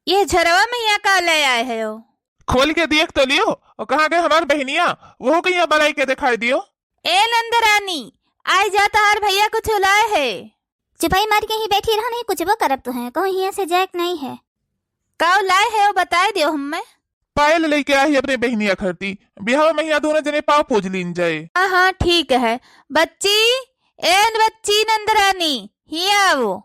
ये झरवा में यहाँ का ले आए है हो? खोल के देख तो लियो। और कहाँ गए हमार बहनिया? वो कहीं बनाई के दिखाई दियो। ए नंदरानी, आज जाता हर भैया कुछ लाए है। चिपाई मार के ही बैठी रहा, नहीं कुछ वो करब तो है, कहूँ यहाँ से जैक नहीं है। काउ लाए है वो बताए दियो हमें। पायल लेके आई अपने बहनिया खरती, बिहाव में यहाँ दोनों जने पाव पूज लीन जाए। हाँ ठीक है। बच्ची, बच्ची नंदरानी हिया वो।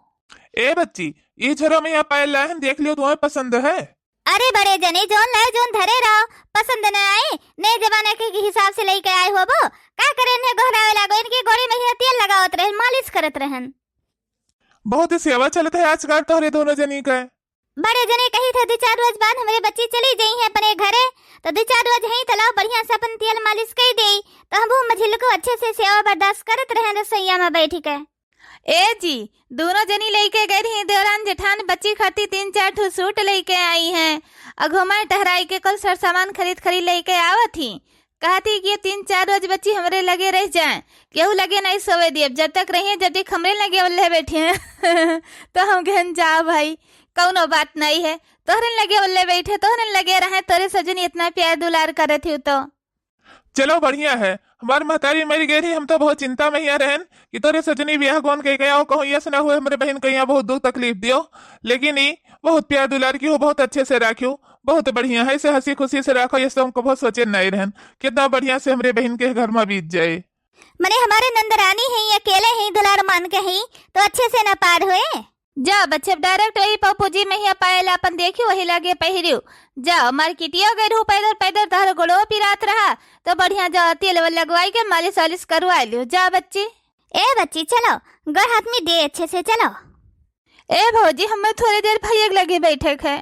ए बच्ची, ये झरो में यहाँ पायल लाए हैं, देख लियो तुम्हें पसंद है? अरे बड़े जने जोन लाए जोन धरे रहो, पसंद न आए नए जमाने के हिसाब से लेके आए हो। वो का करे ने गोहरावे लागो, इनके गोड़ी में ही तेल लगावत रहे, मालिश करत रहन। बहुत ही सेवा चलत है आजकल तोहरे दोनों जनी का। बड़े जने कही थे 2-4 रोज बाद हमारे बच्ची चली गई है अपने घरे, तो 2-4 रोज ही तलाव बढ़िया से अपन तेल मालिश कर दे, तो हम मझिल को अच्छे से सेवा बर्दाश्त करत रहे रसोईया में बैठ के। ए जी, दोनों जनी लेके गई रही देवरान जेठान बच्ची खाती 3-4 ठो सूट लेके आई हैं। घुमाए टहराई के कल सर सामान खरीद लेके आवत थी। कहती कि ये 3-4 रोज बच्ची हमरे लगे रह जाए, केहू लगे नहीं सोवे दिए, जब तक रहिए जब तक हमरे लगे वल्ले बैठे हैं। तो हम कहन जाओ भाई, कौनो बात नहीं है, तोहरे लगे वल्ले बैठे, तोहरे लगे रहे, तोरे सजनी इतना प्यार दुलार करे थी। तो चलो बढ़िया है, हमारी महतारी मरी गई रही, हम तो बहुत चिंता में यहाँ रहन कि तोरे सजनी ब्याह कौन कह गया हो, कहूँ यस ना हुए हमारे बहन को यहाँ बहुत दुख तकलीफ दियो। लेकिन ये बहुत प्यार दुलार की हो, बहुत अच्छे से राखियो, बहुत बढ़िया है, इसे हंसी खुशी से रखो। ये हमको बहुत सोचे नहीं रहन कितना बढ़िया से हमारे बहन के घर में बीत जाए। मने हमारे नंदरानी है, अकेले ही दुलार मान के ही तो अच्छे से न पार हुए। जा बच्चे डायरेक्ट वही पपूजी में ही पायल अपन देखी वही लगे पहिरियो। जाओ मार्केटिया गए रहू पैदल पैदल, तहर गोड़ो पिरात रहा तो बढ़िया जाओ तेल लगवाई के मालिश वालिश करवा लियो। जा बच्ची। ए बच्ची चलो, गड़ हाथ में दे अच्छे से चलो। ए भौजी, हमें थोड़ी देर भैया लगे बैठे है।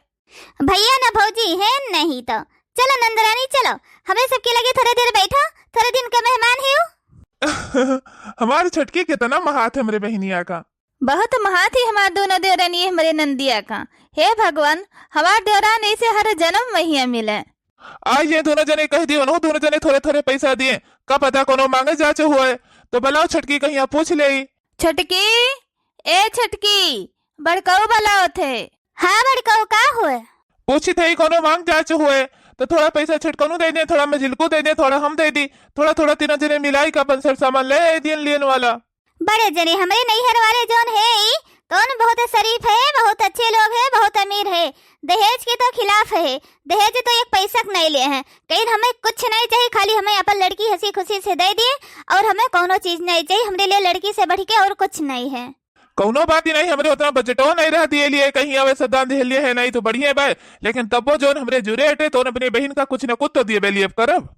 भैया ना भौजी है नहीं तो चलो नंदरानी चलो, हमें सबके लगे थोड़ी देर बैठो, थोड़े दिन का मेहमान है। हमारे छटके कितना महात है मेरे बहनिया का। बहुत महात ही हमारे दोनों देवरानी हमारे नंदिया का। हे भगवान, हमारे देवरान ऐसे हर जन्म में ही मिले। आज ये दोनों जने कह दियो, दोनों जने थोड़े थोड़े पैसा दिए, का पता कोनो मांगे जाचे हुआ है तो बुलाओ छटकी कहीं आप पूछ ले। छटकी, ए छटकी, बड़काऊ बुलाओ थे। हाँ बड़काऊ का हुए? पूछी थे कोनो मांग जाचे हुए तो थोड़ा पैसा छटकनू दे दे, थोड़ा मझिलको दे दे, थोड़ा हम दे दी, थोड़ा थोड़ा तीनों जने मिलाई का अपन सर सामान ले दिन लेन वाला। बड़े जने हमारे नैहर वाले जोन है कौन बहुत शरीफ है, बहुत अच्छे लोग है, बहुत अमीर है, दहेज के तो खिलाफ है। दहेज तो एक पैसा नहीं लिए हैं, कहीं हमें कुछ नहीं चाहिए, खाली हमें अपन लड़की हंसी खुशी से दे दिए और हमें कोनो चीज नहीं चाहिए, हमारे लिए लड़की से बढ़ के और कुछ नहीं है। कौनो बात ही नहीं, हमारे उतना बजटो नहीं रह दिए लिए कहीं अवे सदा दे लिए है नहीं तो बढ़िया बाय। लेकिन तब वो जो हमरे जुरे हटे तो अपनी बहन का कुछ न कुछ तो दिए बेलिए करब।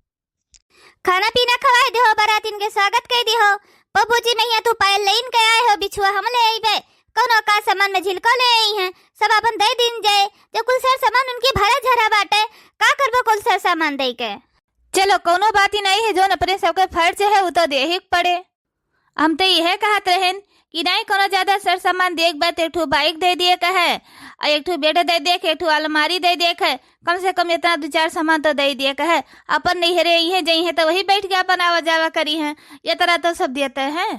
खाना पीना खवाए दे हो, बारातीन के स्वागत कर दी हो। पप्पू जी नहीं तू पायल लेन के आए हो, बिछुआ हम ले आई बे, कौनो का सामान में झिलको ले आई हैं, सब अपन दे दिन जाए, जो कुल सर सामान उनकी भरा झरा बाटे, का करबो कुल सर सामान दे के। चलो कोनो बात ही नहीं है, जो अपने सबके फर्ज है वो तो दे ही पड़े। हम तो यह कहते रहन कि नहीं कोनो ज्यादा सर सामान देख बात, एक ठो बाइक दे दिए कहे, एक ठो बेड दे देख, एक ठो अलमारी दे देख, कम से कम इतना 2-4 सामान तो दे दिए कहे। अपन नहीं हरे ये जई है तो वही बैठ के अपन आवा जावा करी है, ये तरह तो सब देते हैं।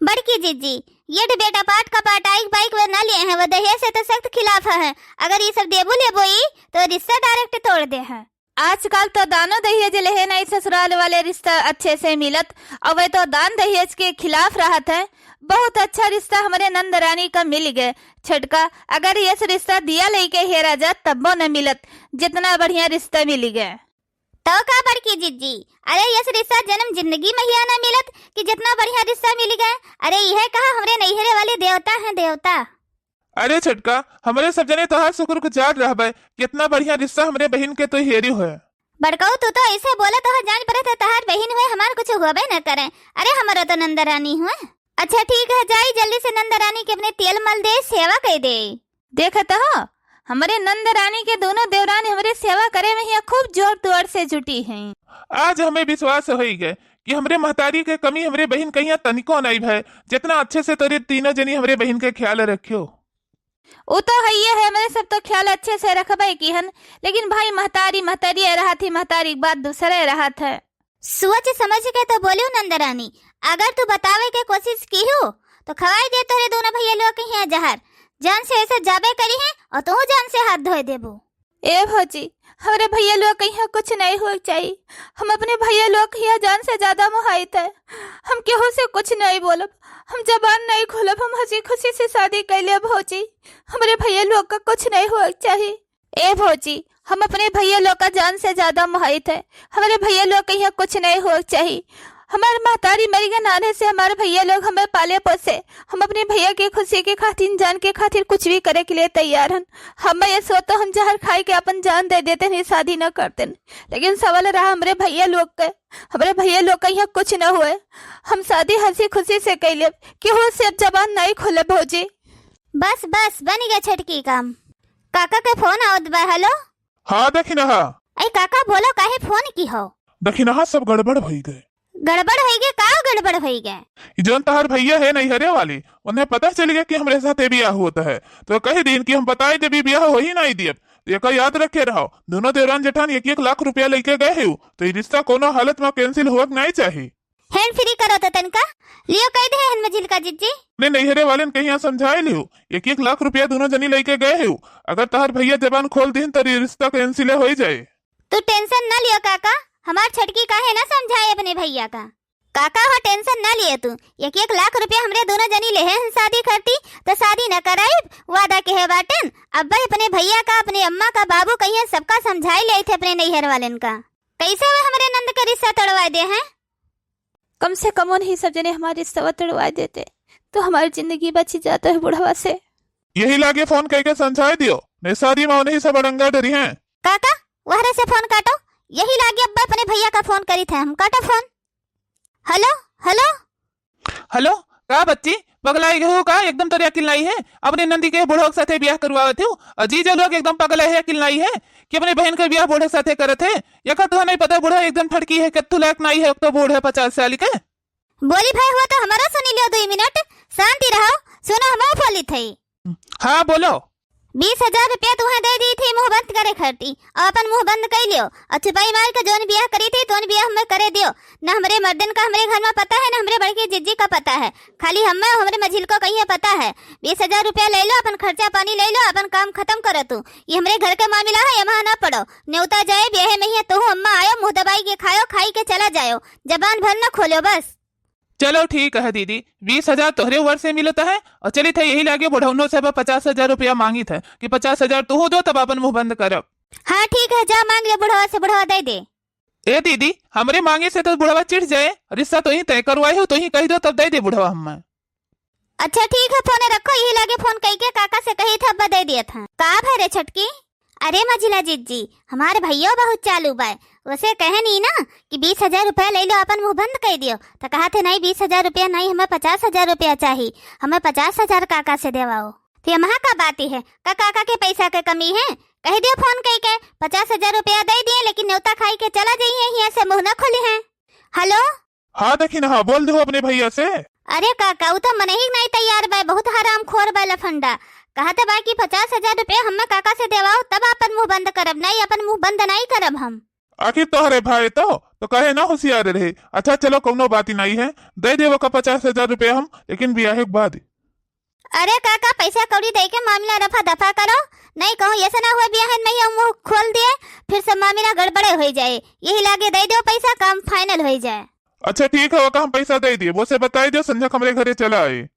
बड़की जीजी ये बेटा पाट का पाट बाइक वे न लिए हैं, वो दहेज से तो सख्त खिलाफ है, अगर ये सब देबू ले बोई तो रिश्ता डायरेक्ट तोड़ दे है। आजकल तो दानो दहेज ले नहीं, ससुराल वाले रिश्ता अच्छे से मिलत, और वे तो दान दहेज के खिलाफ रहत है। बहुत अच्छा रिश्ता हमारे नंदरानी का मिल गए छटका, अगर ये रिश्ता दिया लेके हेरा जात तब वो न मिलत जितना बढ़िया रिश्ता मिल गए। तो का बड़की जीजी, अरे ये रिश्ता जन्म जिंदगी में ही ना मिलत कि जितना बढ़िया रिश्ता मिल गए। अरे यह कहा हमारे नैहरे वाले देवता हैं देवता। अरे छटका, हमारे सब जने तोहार शुक्र गुजार रहबे, कितना बढ़िया रिश्ता हमारे बहन के तो हेरी हुए। बड़काऊ तू तो ऐसे बोला तो जान पड़े थे तहार बहन हुए, हमार कुछ हुआ न करे। अरे हमारा तो नंदरानी हुए। अच्छा ठीक है, जाई जल्दी से नंदरानी के अपने तेल मल दे, सेवा कर दे। देखत हो हमारे नंदरानी के दोनों देवरानी हमारे सेवा करे में ही खूब जोर तोड़ से जुटी हैं। आज हमें विश्वास हो ही गए कि हमारे महतारी के कमी हमारे बहन कहीं तनिको नहीं है, जितना अच्छे से तेरे तीनों जनी हमारे बहन के ख्याल रखियो। वो तो है ये है, हमारे सब तो ख्याल अच्छे से रखबे की हन, लेकिन भाई महतारी रहा थी, महतारी बात दूसरे रहा था। सोच समझ के तो बोलियो नंदरानी, अगर तू बतावे के कोशिश की हो तो खवाई दे तोरे दोनों भैया लोग के यहाँ जहर, जान से ऐसे जाबे करी है और तू जान से हाथ धोए देबो। ए भौजी, हमारे भैया लोग यहाँ कुछ नहीं हो चाहिए। हम अपने भैया लोग यहाँ जान से ज्यादा मोहित है। हम केहू से कुछ नहीं बोलब, हम जबान नहीं खोलब, हम हंसी खुशी से शादी कर लिया भौजी। हमारे भैया लोग का कुछ नहीं हो चाहिए। ए भौजी, हम अपने भैया लोग का जान से ज्यादा मोहित है। हमारे भैया लोग के यहाँ कुछ नहीं हो चाहिए। हमारे महतारी मरी के नाने से हमारे भैया लोग हमें पाले पोसे। हम अपने भैया की खुशी के खातिर, जान के खातिर कुछ भी करे के लिए तैयार हैं। हम ये सोचते हम जहर खाई के अपन जान दे देते नहीं, शादी न करते। लेकिन सवाल रहा हमारे भैया लोग का, हमारे भैया लोग का यहाँ कुछ न हुए। हम शादी हंसी खुशी से कर ले, केहू से जबान नहीं खोले भौजी। बस बस बन गया छटकी काम। काका के फोन आवत बा। हेलो। हाँ दखिनहा। ऐ काका बोलो, काहे फोन की हो? दखिनहा सब गड़बड़ भई गए। गड़बड़ हो गए? का गड़बड़ हो गए? जोन तहार भैया है नहीं हरे वाली, उन्हें पता चल गया कि हमारे साथ ब्याह होता है, तो कही दिन कि हम बताए जब ब्याह हो ही नहीं दिए। एक याद रखे रहो, दोनों देवरान जेठान 1-1 लाख रुपया लेके गए हो, तो ये रिश्ता कोनो हालत में कैंसिल हुआ नहीं चाहिए। हैंड फ्री करो तो तनका लियो कह दे हन मजिल का जिज्जी। ने नैहरे वाले कहीं यहाँ समझाए लियो, 1-1 लाख रुपया दोनों जनी लेके गए हो। अगर तहार भैया जबान खोल दिन तो ये रिश्ता कैंसिल हो जाए। तू टेंशन न लियो काका, हमार छटकी काहे ना समझाए अपने भैया का। काका हो टेंशन न लिए तू। 1-1 लाख रुपया हमरे दोनों जनी ले हैं, शादी करती तो शादी न कराई, वादा के है बाटन। अब्बा अपने भैया का, अपने अम्मा का, बाबू कहीं सबका समझाई ले थे अपने नैहर वालन का। कैसे वे हमारे नंद का रिश्ता तोड़वा दे हैं? कम से कम उन्हीं सब जने हमारे रिश्ता तोड़वा देते तो हमारी जिंदगी बची जाता है बुढ़ावा से। यही लागे फोन करके समझाए दियो, नहीं शादी में उन्हीं सब अड़ंगा डरी हैं। काका वहरे से फोन काटो, यही लागे अब्बा अपने भैया का फोन करी थे, हम काटो फोन। Hello hello hello. का बच्ची पगलाई हो का? एकदम तो किल्लाई है अपने नंदी के बूढ़ों के साथे ब्याह करवावत हो। अजीज लोग एकदम पगला है, किल्लाई है कि अपने बहन के ब्याह बूढ़े साथे करत है। यका तो नहीं पता बूढ़ा एकदम फटकी है, कत्तू लायक नहीं है, तो बूढ़ है 50 साल के। बोली भाई हुआ तो हमारा सुनी लियो 2 मिनट, शांति रहो। सुनो हम बोली थी। हाँ बोलो। 20,000 रुपया तुम्हें दे दी थी मुंह बंद करे खरती, और अपन मुंह बंद कर लियो। और छुपाई मार के जोन ब्याह करी थी तो ब्याह हमें करे दियो। न हमरे मर्दन का हमरे घर में पता है, न हमरे बड़की जिज्जी का पता है, खाली हमें हमरे मझिल को कहीं पता है। 20,000 रुपया ले लो, अपन खर्चा पानी ले लो, अपन काम खत्म करो। तू ये हमरे घर का मामला है, यहाँ ना पड़ो। न्योता जाए ब्याह में ही तो अम्मा आयो, मुंह दबाई के खाओ, खाई के चला जाओ, जबान भर न खोलो बस। चलो ठीक है दीदी, 20,000 तोहरे वर्ष से मिलता है। और चली थे यही लागे बुढ़ौनों से 50,000 रुपया मांगी था कि 50,000 तू दो, तब अपन मुंह बंद करब। हाँ ठीक है, जा मांग ले बुढ़वा से, बुढ़वा दे दे। ए दीदी, हमरे मांगे से तो बुढ़वा चिढ़ जाए। रिश्ता तो ही तय करवाए हो, तो ही कही दो तब दे दे बुढ़वा हम। अच्छा ठीक है, फोन रखो। यही लागे फोन कही के काका से कही था, अब दे दिया था। का भरे छटकी? अरे मझिला जिज्जी, हमारे भैया बहुत चालू बा। उसे कहे नहीं ना कि 20,000 रुपया ले लो, अपन मुंह बंद कर दियो। तो कहा थे नहीं 20,000 रुपया नहीं, हमें 50,000 रुपया चाहिए। हमें 50,000 काका से देवाओ। तो ये महा का बात है का काका के पैसा के कमी है? कह दियो फोन कही के 50,000 रुपया दे दिए, लेकिन न्योता खाई के चला जाइए, यहाँ से मुंह न खोली है। हेलो। हाँ दखिनहा, बोल दो अपने भैया से। अरे काका वो तो मन ही नहीं तैयार बा, बहुत हराम खोर बा लफंडा। कहा था बाकी 50,000 रुपया हमें काका से देवाओ, तब अपन मुंह बंद करब, नहीं अपन मुंह बंद नहीं करब हम। आखिर तोहरे भाई तो कहे ना होशियार रहे। अच्छा चलो कोनो बात ही नहीं है, दे देवो का 50,000 रुपया हम, लेकिन ब्याह के बाद। अरे काका पैसा कौड़ी दे के मामला रफा दफा करो, नहीं कहो ऐसा ना हुआ ब्याह में ही मुंह खोल दिए, फिर सब मामला गड़बड़े हो जाए। यही लागे दे दो पैसा, काम फाइनल हो जाए। अच्छा ठीक है, वो हम पैसा दे दिए, वो से बताई दो संजय हमारे घरे चला आए।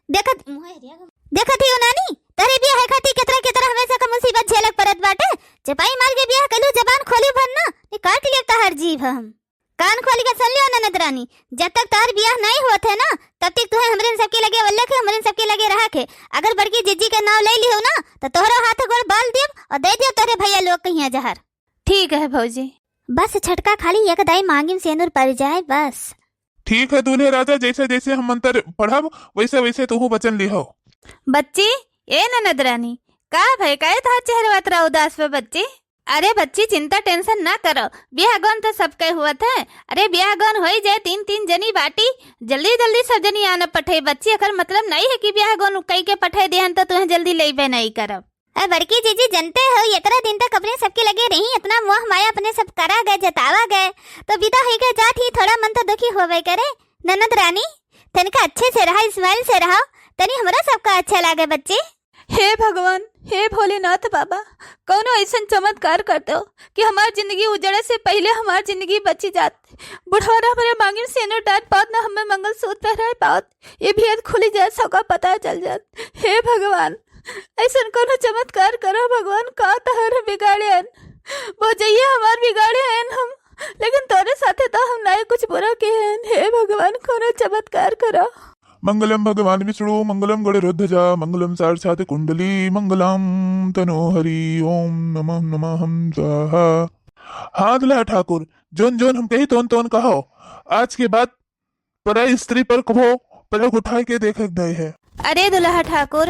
देखत ही नानी तेरे ब्याह खाती कितना हमेशा का मुसीबत झेलक परत बाटे। चपाई मार के ब्याह कलू, जबान खोली भरना काट लिया तहर जीभ। हम कान खोली के सुन लियो ननद रानी, जब तक तार ब्याह नहीं हुआ थे ना, तब तक तुम्हें हमरे सबके लगे वल्ले के, हमरे सबके लगे रहा के। अगर बड़की जिज्जी के नाम ले लियो ना, तो तोहरा हाथ गोड़ बाल देब और दे दियो तोरे भैया लोग कहीं जहर। ठीक है भौजी। बस छटका खाली एक दाई मांगिम सेंदूर पड़ जाए बस। ठीक है दूल्हे राजा, जैसे जैसे हम मंत्र पढ़ब वैसे वैसे तू वचन लिहो। बच्ची ए ननद रानी, का भाई का था चेहरा उतरा उदास पे बच्ची? अरे बच्ची चिंता टेंशन ना करो, ब्याह गौन तो सबके हुआ था। अरे ब्याह गौन हो जाए, 3-3 जनी बाटी, जल्दी जल्दी सब जनी आना पठे। बच्ची अगर मतलब नहीं है कि ब्याह गौन कई के पठे देहन तो तुम्हें जल्दी लेबे नहीं करब। बड़की जीजी जनते हो, इतना दिन तक अपने सबके लगे रही, इतना मोह माया अपने सब करा गए, जतावा गए, तो विदा हो गए जात ही थोड़ा मन तो दुखी होवे करे। ननद रानी तनिका अच्छे से रहा, स्माइल से रहो, तनी हमरा सबका अच्छा लागे बच्ची। हे भगवान, हे भोलेनाथ बाबा, कौनो ऐसा चमत्कार कर दो कि हमार जिंदगी उजड़े से पहले हमार जिंदगी बची जात। बुढ़वारा हमारे मांगिन सेनो डाट पात ना हमें मंगलसूत्र पहराए पात, ये भेद खुली जाए सबका पता चल जात। हे भगवान, ऐसा कौनो चमत्कार करो भगवान, का तहर बिगाड़े वो जाइए हमार बिगाड़े हैं हम, लेकिन तोरे साथे तो हम नहीं कुछ बुरा के हैं। हे भगवान, कौनो चमत्कार करो। मंगलम भगवान विष्णु मंगलम गणेशध्वजा मंगलम साक्षात् कुंडली मंगलम तनोहरि ओम नमः नमः स्वाहा। हाँ दुल्हा ठाकुर, जोन जोन हम कही तोन तोन कहो, आज के बाद पर स्त्री पर कहो पलक उठाए के देख गए है। अरे दुल्हा ठाकुर,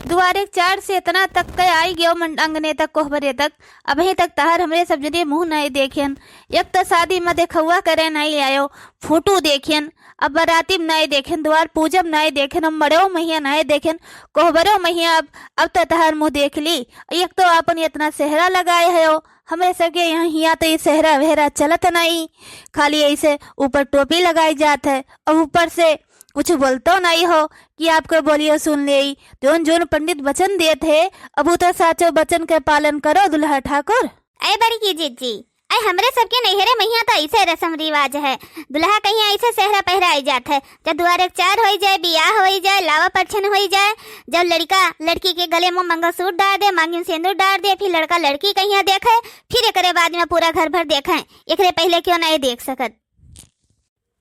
दुआरे 4 से इतना तक के आई गयो अंगने तक कोहबरे तक, अभी तक तहर हमरे सब जने मुंह नहीं देखियन। एक तो शादी में देखुआ करे नहीं आयो, फोटो देखियन, अब बराती में नहीं देखें, द्वार पूजब नहीं देखें, हम मड़ो मैया नहीं देखें, कोहबरो मैया अब तो तहर मुँह देख ली। एक तो अपन इतना सेहरा लगाए है, हमें सबके यहाँ तो ये सेहरा वेहरा चलत नहीं, खाली ऐसे ऊपर टोपी लगाई जात है और ऊपर से कुछ बोलतो नहीं हो कि आपको बोलियो सुन ले। जोन जोन पंडित वचन दिए थे, अब तो साचो वचन के पालन करो दुल्हा ठाकुर। अरे बड़ी की जीजी, अरे हमरे सबके नैहरे मैया तो ऐसे रस्म रिवाज है, दुल्हा कहीं ऐसे सेहरा पहराई जात है। जब द्वारे 4 हो जाए, बियाह हो जाए, लावा परछन हो जाए, जब लड़का लड़की के गले में मंगलसूत्र डाल दे, मांगिन सिंदूर डाल दे, फिर लड़का लड़की कहीं देखे, फिर एकरे बाद में पूरा घर भर देखे, एकरे पहले क्यों नहीं देख सकत।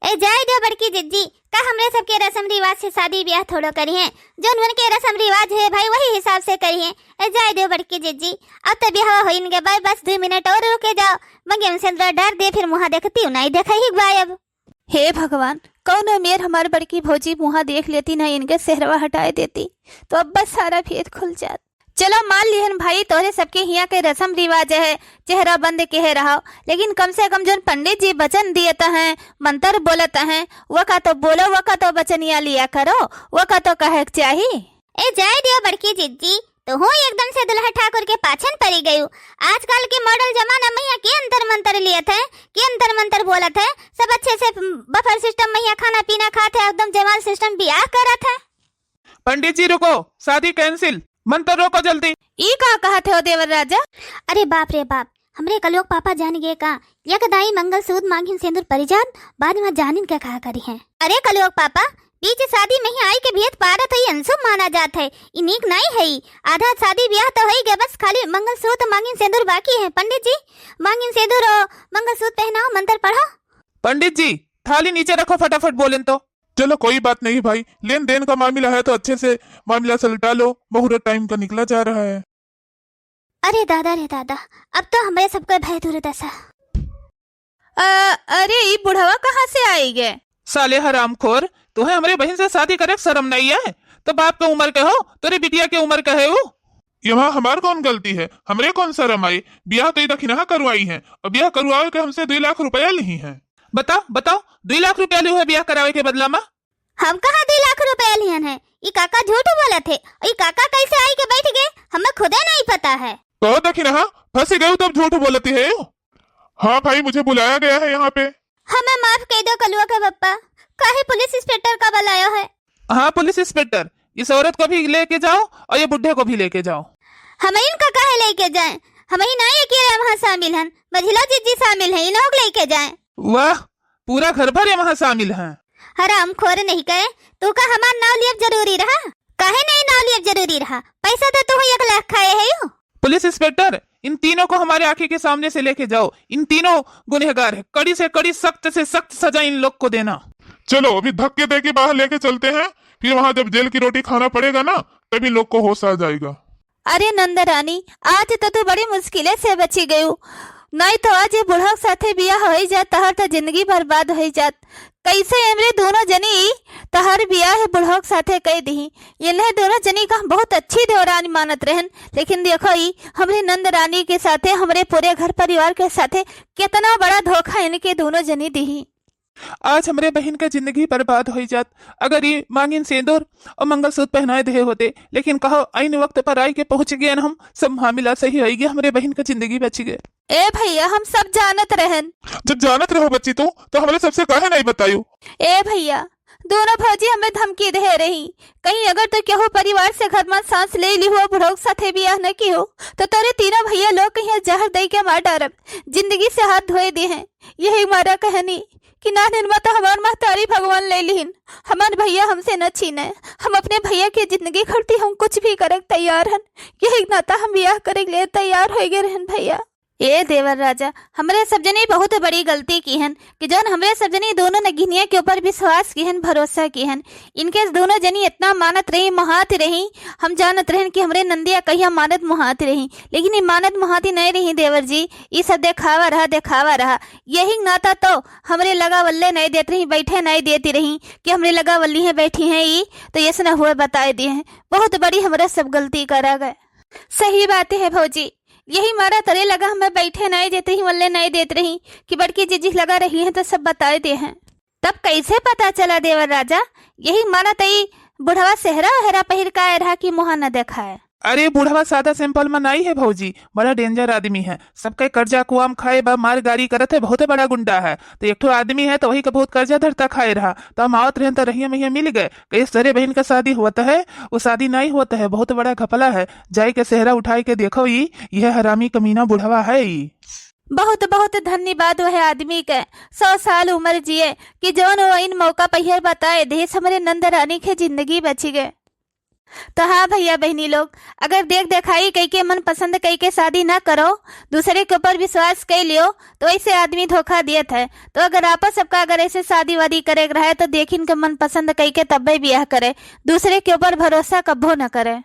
ए जाए दो बड़की जिज्जी, का हमरे सबके रस्म रिवाज से शादी ब्याह थोड़ो करी है, जो उनके रस्म रिवाज है भाई वही हिसाब से करी है। ए जाए दो बड़की जिज्जी, अब तो ब्याह हो इनके भाई, बस 2 मिनट और रुके जाओ, मंगे सिंदूर डाल दे, फिर मुँह देखती हूँ नहीं देखा ही गायब। हे भगवान, कौन मेर हमारी बड़की भौजी मुँह देख लेती ना इनके सेहरवा हटाए देती, तो अब बस सारा भेद खुल जात। चलो मान लिहन भाई, तोरे सबके यहाँ के रस्म रिवाज है चेहरा बंद के रहो, लेकिन कम से कम जो पंडित जी वचन दिए हैं, मंत्र बोलते हैं, वो का तो बोलो, वो का तो वचनिया लिया करो, वो का तो कहे चाहिए। ए जाए दियो बड़की जिज्जी, तो हूँ एकदम से दुल्हा ठाकुर के पाछन पड़ी गई। आजकल के मॉडल जमाना मैया के अंतर मंत्र लिए थे, के अंतर मंत्र बोला थे, सब अच्छे से बफर सिस्टम मैया खाना पीना खाते, एकदम जमाल सिस्टम ब्याह करा था। पंडित जी रुको, शादी कैंसिल, मंत्र रोको जल्दी। ई का कहते हो देवर राजा? अरे बाप रे बाप, हमरे कलोक पापा जान गए का, यकदाई मंगलसूत्र मांगिन सिंदूर परिजान, बाद में जानिन क्या कहा करी है। अरे कलोक पापा, बीच शादी में ही आई के भेद पारत है, अनसुम माना जात है, इनिक नहीं है। आधा शादी ब्याह तो है गया, बस खाली मंगलसूत्र मांगिन सिंदूर बाकी है। पंडित जी मांगिन सिंदूर और मंगलसूत्र पहनाओ, मंत्र पढ़ो। पंडित जी थाली नीचे रखो, फटाफट बोलें तो। चलो कोई बात नहीं भाई, लेन देन का मामला है तो अच्छे से मामला सलटा लो, मुहूर्त टाइम का निकला जा रहा है। अरे दादा रे दादा, अब तो हमारे सबको भय दूर दशा। अरे ये बुढ़वा कहाँ से आई गए? साले हरामखोर, तुम्हें हमारे बहन से शादी करे शर्म नहीं है? तो बाप के उम्र के हो, तेरी बिटिया के उम्र का है वो। यहाँ हमार कौन गलती है, हमरे कौन शर्म आई? ब्याह तो दखिना करवाई है, और ब्याह करवाए के हमसे 2 लाख रुपया नहीं है। बताओ बताओ, 2 लाख रुपया लियो है ब्याह करावे के बदला में? हम कहाँ 2 लाख रुपया लियन है? ये काका झूठ बोला थे, और ये काका कैसे आई के बैठ गए, हमें खुदे नहीं पता है। तो दखिना फंस गए तब झूठ बोलती है। हाँ भाई, मुझे बुलाया गया है यहाँ पे। हमें माफ कर दो कलुआ का पप्पा, काहे पुलिस इंस्पेक्टर का बुलाया है? हाँ पुलिस इंस्पेक्टर, इस औरत को भी लेके जाओ और ये बुढ़े को भी लेके जाओ। हमें इनका काहे लेके जाएं? हमें ही नहीं कि वहाँ शामिल हैं, मझिला जीजी शामिल है, इन लोग लेके जाएं। वाह, पूरा घर भर ये वहाँ शामिल है। हराम खोर नहीं कहे, तू का हमार नाव लियब जरूरी रहा? काहे नहीं नाव लियब जरूरी रहा? पैसा तो तू 1 लाख खाए है यो। पुलिस इंस्पेक्टर, इन तीनों को हमारे आंखों के सामने से लेके जाओ, इन तीनों गुनहगार है, कड़ी से कड़ी सख्त से सख्त सजा इन लोग को देना। चलो अभी धक्के दे के बाहर लेके चलते हैं, फिर वहाँ जब जेल की रोटी खाना पड़ेगा ना, तभी लोग को होश आ जाएगा। अरे नंदरानी, आज तो तू बड़ी मुश्किलें से बची गई, नहीं तो आज ये बुढ़क साथे बियाह हो जात, तहर तो जिंदगी बर्बाद हो जात। कैसे हमरे दोनों जनी तहर बियाह बुढ़क साथे कह दी, इन्हें दोनों जनी का बहुत अच्छी देवरानी मानत रहन, लेकिन देखो ही हमरे नंदरानी के साथे, हमरे पूरे घर परिवार के साथे कितना बड़ा धोखा इनके दोनों जनी दी। आज हमारे बहन का जिंदगी बर्बाद हो जात अगर ये मांगिन सिंदूर और मंगलसूत्र पहनाए दे होते, लेकिन कहो आईन वक्त पर आई के पहुंच गए, हम सब मामला सही हो गया, हमारे बहन का जिंदगी बच गए। ए भैया, हम सब जानत रहन। जब जानत रहो बच्ची तो हमारे सबसे काहे नहीं बतायू? ए भैया, दोनों भौजी हमें धमकी दे रही, कहीं अगर तो केहू परिवार से घर में सांस ले ली हो, बुढ़ोक साथे बियाह न की हो, तो तोरे तीनों भैया लोग कहीं जहर दे के मार डारब, जिंदगी से हाथ धोए दे हैं। यही हमारा कहनी कि ना निर्माता हमार महतारी भगवान ले लीन, हमार भैया हमसे न छीने, हम अपने भैया की जिंदगी खड़ती हम कुछ भी करे तैयार हन। यही नाता हम बियाह करे लिए तैयार हो गए रहन भैया। ए देवर राजा, हमरे सब जनी बहुत बड़ी गलती की हन कि जौन हमरे सब जनी दोनों नगिनिया के ऊपर विश्वास की हन, भरोसा की हन। इनके दोनों जनी इतना मानत रही, मुहात रही, हम जानत रहन कि हमरे नंदिया कहिया मानत मुहात रही, लेकिन ये मानत मुहाती नहीं रही देवर जी। ये सब दिखावा रहा। यही नाता तो हमरे लगा वल्ले नहीं देती रही, बैठे नहीं देती रही कि हमरे लगा वल्ली है बैठी है ये तो ये न हुए बताए दिए हैं। बहुत बड़ी हमारा सब गलती करा गए। सही बात है भौजी, यही मारा तरे लगा हमें बैठे नहीं देते ही वल्ले नहीं देते रही कि बड़की जीजी लगा रही है तो सब बताए दे हैं। तब कैसे पता चला देवर राजा? यही मारा तई बुढ़वा सेहरा हेरा पहिर का रहा कि मुहा न देखा है। अरे बुढ़वा सादा सिंपल में नहीं है भौजी, बड़ा डेंजर आदमी है, सबके कर्जा कुआम खाए बा मार गाड़ी करत है, बहुत बड़ा गुंडा है। तो एक ठो आदमी है तो वही का बहुत कर्जा धरता खाए रहा, तो हम आवत रहे तो रहिया मैया मिल गए। कई सारे बहन का शादी होता है, वो शादी नहीं होता है, बहुत बड़ा घपला है। जाए के सेहरा उठाए के देखो, यह हरामी कमीना बुढ़वा है। बहुत बहुत धन्यवाद वह आदमी के 100 साल उम्र जिए कि जौन वो इन मौका पहिर बताए देश हमारे नंद रानी के जिंदगी बची गए। तो हाँ भैया बहनी लोग, अगर देख दिखाई कई के मन पसंद कई के शादी ना करो, दूसरे के ऊपर विश्वास कर लियो तो ऐसे आदमी धोखा दियत है। तो अगर आपस सबका अगर ऐसे शादी वादी करे रहे तो देखिन के मन पसंद कई के तब भी ब्याह करे, दूसरे के ऊपर भरोसा कब्बो न करे।